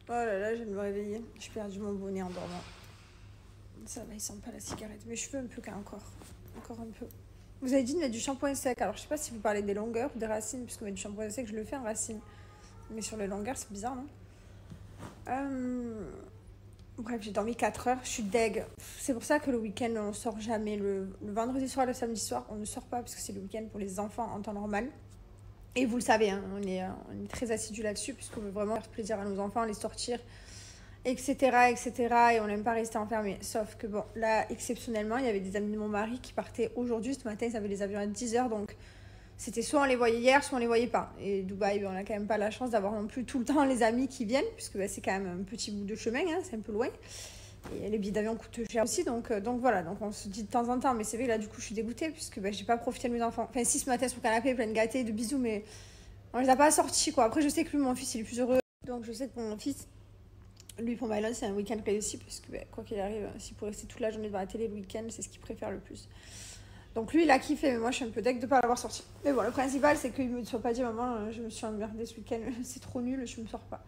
Oh là là, je vais me réveiller. J'ai perdu mon bonnet en dormant. Ça va, il sent pas la cigarette. Mes cheveux un peu encore. Encore un peu. Vous avez dit de mettre du shampoing sec. Alors, je sais pas si vous parlez des longueurs ou des racines, puisque mettre du shampoing sec, je le fais en racine. Mais sur les longueurs, c'est bizarre, non? Bref, j'ai dormi 4 heures. Je suis deg. C'est pour ça que le week-end, on sort jamais. Le vendredi soir, le samedi soir, on ne sort pas, parce que c'est le week-end pour les enfants en temps normal. Et vous le savez, hein, on est très assidus là-dessus, puisqu'on veut vraiment faire plaisir à nos enfants, les sortir, etc., etc. Et on n'aime pas rester enfermés. Sauf que bon, là, exceptionnellement, il y avait des amis de mon mari qui partaient aujourd'hui. Ce matin, ils avaient les avions à 10h, donc c'était soit on les voyait hier, soit on les voyait pas. Et Dubaï, on n'a quand même pas la chance d'avoir non plus tout le temps les amis qui viennent, puisque bah, c'est quand même un petit bout de chemin, hein, c'est un peu loin. Et les billets d'avion coûtent cher aussi, donc voilà, donc on se dit de temps en temps, mais c'est vrai que là du coup je suis dégoûtée, puisque bah, j'ai pas profité de mes enfants. Enfin si, ce matin sur le canapé, plein de gâtés, de bisous, mais on les a pas sortis quoi. Après je sais que lui, mon fils, il est plus heureux, donc je sais que mon fils, lui pour Mylon, c'est un week-end réussi, parce que bah, quoi qu'il arrive, s'il peut rester toute la journée devant la télé le week-end, c'est ce qu'il préfère le plus. Donc lui il a kiffé, mais moi je suis un peu deg de pas l'avoir sorti. Mais bon, le principal c'est qu'il me soit pas dit maman, je me suis emmerdée ce week-end, c'est trop nul, je me sors pas.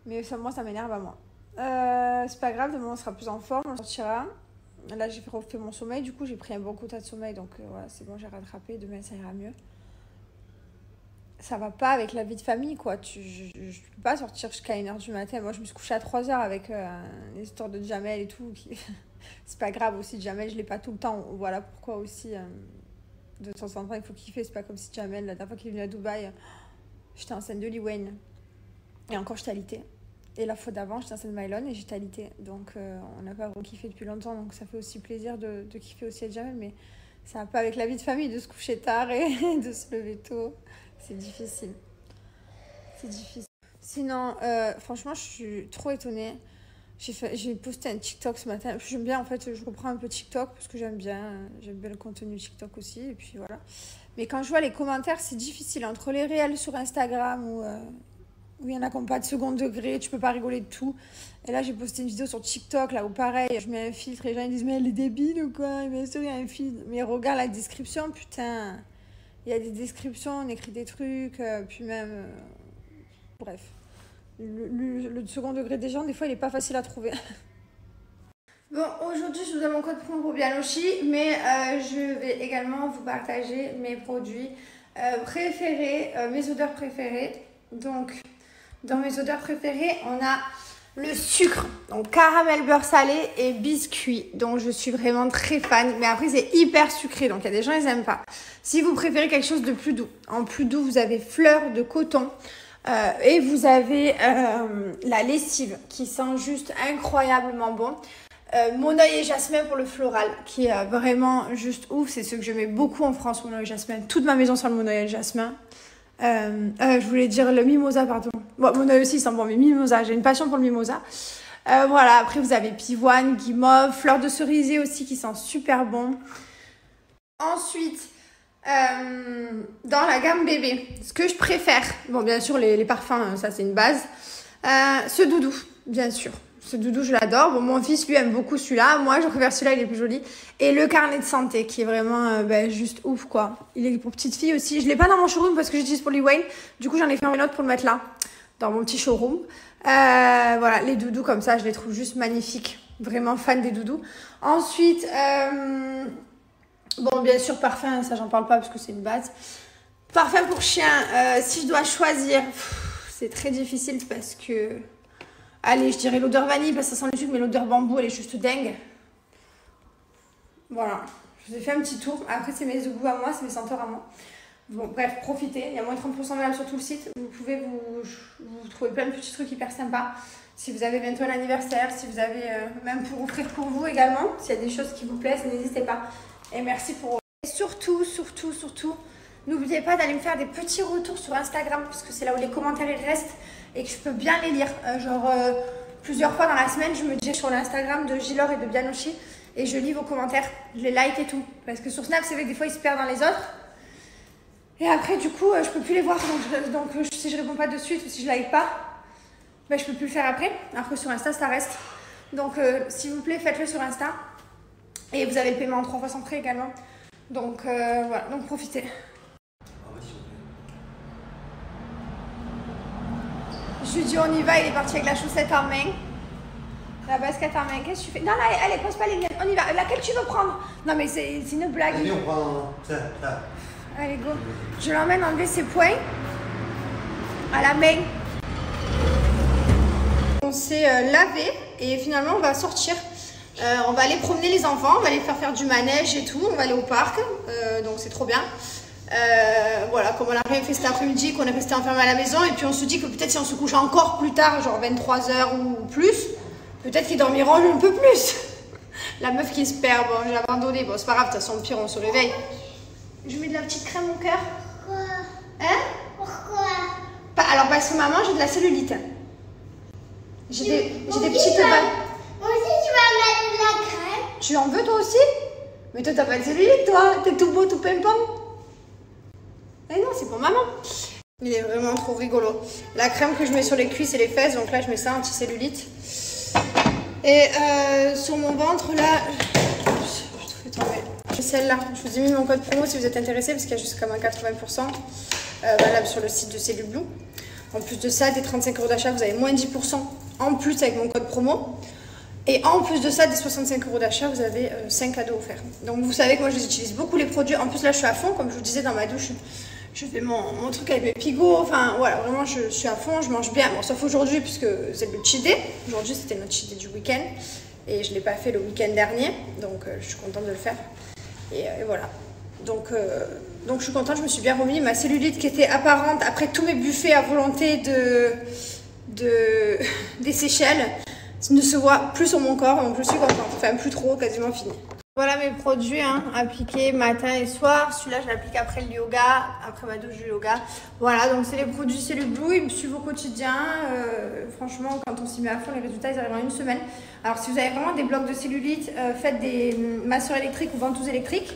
Mais ça, moi ça m'énerve à moi. C'est pas grave, demain on sera plus en forme, on sortira. Là j'ai refait mon sommeil, du coup j'ai pris un bon quota de sommeil, donc voilà, c'est bon, j'ai rattrapé, demain ça ira mieux. Ça va pas avec la vie de famille quoi, je peux pas sortir jusqu'à 1h du matin. Moi je me suis couchée à 3h avec les histoires de Jamel et tout. C'est pas grave aussi, Jamel je l'ai pas tout le temps, voilà pourquoi aussi de temps en temps il faut kiffer. C'est pas comme si Jamel, la dernière fois qu'il est venu à Dubaï, j'étais enceinte de Lee Wayne et encore j'étais alitée. Et la fois d'avant, j'étais enceinte de Mylon et j'étais alitée. Donc, on n'a pas kiffé depuis longtemps. Donc, ça fait aussi plaisir de kiffer aussi avec Jamel. Mais ça va pas avec la vie de famille, de se coucher tard et de se lever tôt. C'est difficile. C'est difficile. Sinon, franchement, je suis trop étonnée. J'ai posté un TikTok ce matin. J'aime bien, en fait, je reprends un peu TikTok parce que j'aime bien le contenu TikTok aussi. Et puis voilà. Mais quand je vois les commentaires, c'est difficile. Entre les réels sur Instagram ou... où il y en a qui n'ont pas de second degré, tu peux pas rigoler de tout. Et là, j'ai posté une vidéo sur TikTok, là où pareil, je mets un filtre et les gens ils disent mais elle est débile ou quoi? Bien sûr, il y a un filtre. Mais regarde la description, putain. Il y a des descriptions, on écrit des trucs, puis même... bref. Le second degré des gens, des fois, il est pas facile à trouver. Bon, aujourd'hui, je vous donne mon code promo pour Bianoshi, mais je vais également vous partager mes produits préférés, mes odeurs préférées. Donc, dans mes odeurs préférées, on a le sucre, donc caramel beurre salé et biscuit. Donc, je suis vraiment très fan. Mais après, c'est hyper sucré, donc il y a des gens, ils n'aiment pas. Si vous préférez quelque chose de plus doux, en plus doux, vous avez fleur de coton. Et vous avez la lessive qui sent juste incroyablement bon. Mon oeil et jasmin pour le floral qui est vraiment juste ouf. C'est ce que je mets beaucoup en France, mon oeil et jasmin. Toute ma maison sent le mon oeil et jasmin. Je voulais dire le mimosa, pardon. Bon, mon oeil aussi sent bon, mais mimosa, j'ai une passion pour le mimosa. Voilà, après vous avez pivoine, guimauve, fleur de cerisier aussi qui sent super bon. Ensuite, dans la gamme bébé, ce que je préfère, bon bien sûr les parfums, ça c'est une base. Ce doudou, bien sûr. Ce doudou, je l'adore. Bon, mon fils, lui, aime beaucoup celui-là. Moi, je préfère celui-là, il est plus joli. Et le carnet de santé, qui est vraiment juste ouf, quoi. Il est pour petite fille aussi. Je ne l'ai pas dans mon showroom parce que j'utilise pour Lee Wayne. Du coup, j'en ai fait une autre pour le mettre là, dans mon petit showroom. Voilà, les doudous comme ça, je les trouve juste magnifiques. Vraiment fan des doudous. Ensuite, bon, bien sûr, parfum, ça, j'en parle pas parce que c'est une base. Parfum pour chien, si je dois choisir, c'est très difficile parce que... Allez, je dirais l'odeur vanille parce que ça sent le sucre, mais l'odeur bambou, elle est juste dingue. Voilà, je vous ai fait un petit tour. Après, c'est mes goûts à moi, c'est mes senteurs à moi. Bon, bref, profitez. Il y a moins de 30% de valeur sur tout le site. Vous pouvez vous trouver plein de petits trucs hyper sympas. Si vous avez bientôt un anniversaire, si vous avez même pour offrir pour vous également, s'il y a des choses qui vous plaisent, n'hésitez pas. Et merci pour... Et surtout, n'oubliez pas d'aller me faire des petits retours sur Instagram parce que c'est là où les commentaires ils restent et que je peux bien les lire. Plusieurs fois dans la semaine, je me dirige sur l'Instagram de Gilor et de Bianoshi et je lis vos commentaires, je les like et tout. Parce que sur Snap, c'est vrai que des fois ils se perdent dans les autres. Et après, du coup, je peux plus les voir. Donc si je réponds pas de suite ou si je like pas, ben, je peux plus le faire après. Alors que sur Insta, ça reste. Donc s'il vous plaît, faites-le sur Insta. Et vous avez le paiement en 3 fois sans frais également. Donc voilà, donc profitez. Je lui dis on y va, il est parti avec la chaussette en main. La basket en main, qu'est-ce que tu fais? Non, là, allez, pose pas les lunettes, on y va. Laquelle tu veux prendre? Non, mais c'est une blague. Allez, on prend ça. Allez, go. Je l'emmène enlever ses poings à la main. On s'est lavé et finalement on va sortir. On va aller promener les enfants, on va les faire du manège et tout. On va aller au parc, donc c'est trop bien. Voilà, comme on n'a rien fait cet après-midi, qu'on est resté enfermé à la maison, et puis on se dit que peut-être si on se couche encore plus tard, genre 23h ou plus, peut-être qu'ils dormiront un peu plus. La meuf qui se perd, bon, j'ai abandonné, bon c'est pas grave, de toute façon, pire on se réveille. Je mets de la petite crème au cœur. Pourquoi? Hein? Pourquoi? Alors parce que maman, j'ai de la cellulite. J'ai des petites balles. Moi aussi tu vas mettre de la crème. Tu en veux toi aussi? Mais toi t'as pas de cellulite toi, t'es tout beau, tout pimpant. Eh non, c'est pour maman. Il est vraiment trop rigolo. La crème que je mets sur les cuisses et les fesses, donc là je mets ça anti-cellulite. Et sur mon ventre là, je te fais tomber. J'ai celle-là. Je vous ai mis mon code promo si vous êtes intéressé parce qu'il y a jusqu'à moins 80% valable sur le site de Cellule Blue. En plus de ça, des 35 € d'achat, vous avez moins 10% en plus avec mon code promo. Et en plus de ça, des 65 € d'achat, vous avez 5 cadeaux offerts. Donc vous savez que moi, j'utilise beaucoup les produits. En plus, là, je suis à fond. Comme je vous disais, dans ma douche, je fais mon truc avec mes pigots. Enfin, voilà, vraiment, je suis à fond. Je mange bien. Bon, sauf aujourd'hui, puisque c'est le cheat day. Aujourd'hui, c'était notre cheat day du week-end. Et je ne l'ai pas fait le week-end dernier. Donc, je suis contente de le faire. Et voilà. Donc, je suis contente. Je me suis bien remis. Ma cellulite qui était apparente après tous mes buffets à volonté des Seychelles ne se voit plus sur mon corps, donc je suis contente. Enfin, plus trop, quasiment fini. Voilà mes produits appliqués matin et soir. Celui-là, je l'applique après le yoga, après ma douche du yoga. Voilà, donc c'est les produits Cellule Blue. Ils me suivent au quotidien. Franchement, quand on s'y met à fond, les résultats, ils arrivent en une semaine. Alors, si vous avez vraiment des blocs de cellulite, faites des masseurs électriques ou ventouses électriques.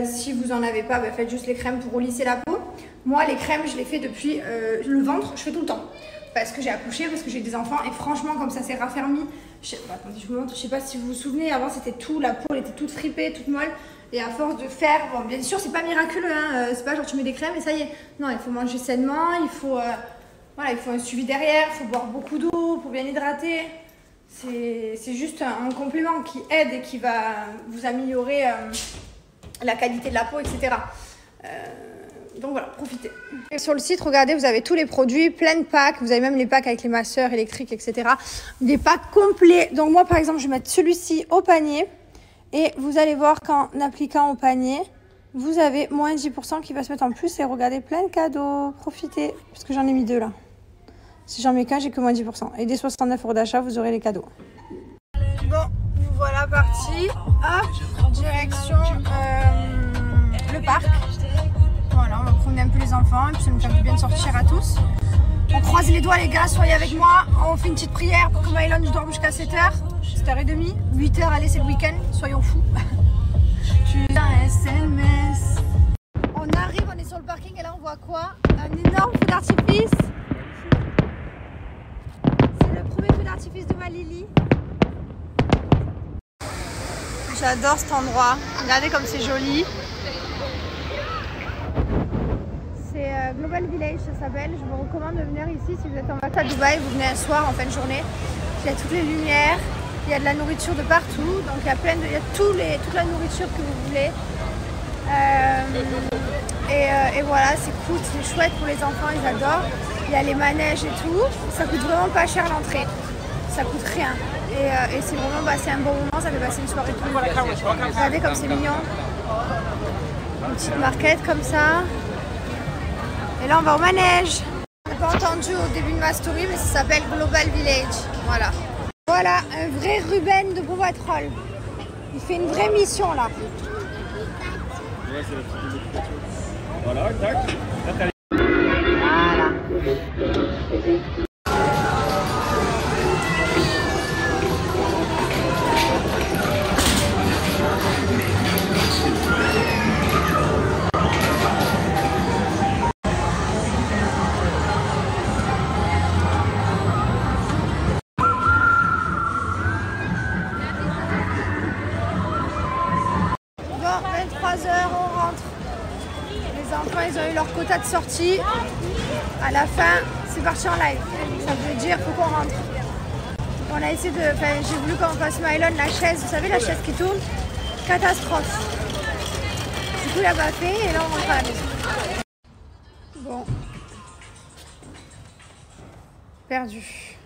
Si vous n'en avez pas, faites juste les crèmes pour lisser la peau. Moi, les crèmes, je les fais depuis le ventre. Je fais tout le temps. Parce que j'ai accouché, parce que j'ai des enfants, et franchement, comme ça s'est raffermi, attendez, je vous montre, je sais pas si vous vous souvenez, avant c'était tout, la peau elle était toute fripée, toute molle, et à force de faire, bon, bien sûr, c'est pas miraculeux, hein, c'est pas genre tu mets des crèmes et ça y est, non, il faut manger sainement, il faut, voilà, il faut un suivi derrière, il faut boire beaucoup d'eau pour bien hydrater, c'est juste un complément qui aide et qui va vous améliorer la qualité de la peau, etc. Donc voilà, profitez. Et sur le site, regardez, vous avez tous les produits, plein de packs. Vous avez même les packs avec les masseurs électriques, etc. Des packs complets. Donc moi, par exemple, je vais mettre celui-ci au panier. Et vous allez voir qu'en appliquant au panier, vous avez moins 10% qui va se mettre en plus. Et regardez, plein de cadeaux. Profitez. Parce que j'en ai mis 2 là. Si j'en mets qu'un, j'ai que moins 10%. Et dès 69 € d'achat, vous aurez les cadeaux. Bon, nous voilà partis. Hop, direction le parc. Voilà, on va promener un peu les enfants et puis ça nous fait du bien de sortir à tous. On croise les doigts les gars, soyez avec moi. On fait une petite prière pour que Maëlon je dorme jusqu'à 7h, 7h30, 8h, allez c'est le week-end, soyons fous. Je suis un SMS. On arrive, on est sur le parking et là on voit quoi? Un énorme feu d'artifice. C'est le premier feu d'artifice de ma Lily. J'adore cet endroit, regardez comme c'est joli. C'est Global Village, ça s'appelle. Je vous recommande de venir ici si vous êtes en vacances à Dubaï. Vous venez un soir en fin de journée. Il y a toutes les lumières, il y a de la nourriture de partout. Donc il y a toute la nourriture que vous voulez. Et voilà, c'est cool, c'est chouette pour les enfants, ils adorent. Il y a les manèges et tout. Ça coûte vraiment pas cher l'entrée. Ça coûte rien. Et c'est vraiment passer un bon moment, ça fait passer une soirée cool. Regardez comme c'est mignon. Une petite marquette comme ça. Et là on va au manège. Je n'ai pas entendu au début de ma story, mais ça s'appelle Global Village. Voilà. Voilà, un vrai Ruben de Beauvatrol. Il fait une vraie mission là. Voilà, tac. Voilà. On rentre. Les enfants, ils ont eu leur quota de sortie. À la fin, suis partie en live. Ça veut dire faut qu'on rentre. On a essayé de... Enfin, j'ai voulu qu'on fasse Mylon, la chaise. Vous savez, la chaise qui tourne. Catastrophe. Du coup, il n'a pas fait et là, on rentre à la maison. Bon. Perdu.